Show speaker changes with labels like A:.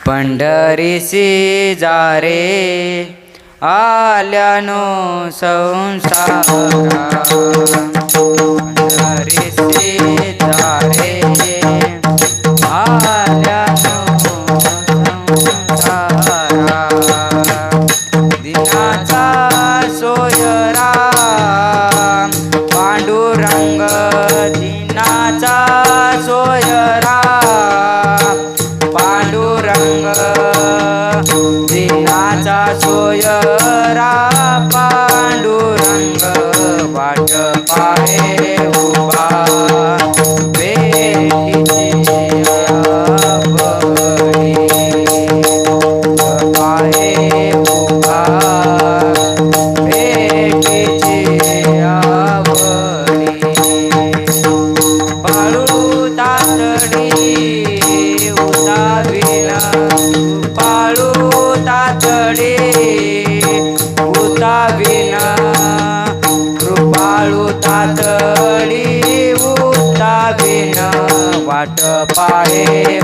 A: पंढरीसी जा रे आल्यानो संसारा पंढरीसी जा रे आल्यानो संसारा दिनाचा सोयरा पांडुरंग दिनाचा सोयरा पांडुरंग दिनाचा सोयरा पांडुरंग वाट पाहे उभा भेटीची आवडी पाहे उभा भेटीची आवडी बाळू तातडी पाळू तातडे उताविन कृपाळू तातडी उताविन वाट पाहे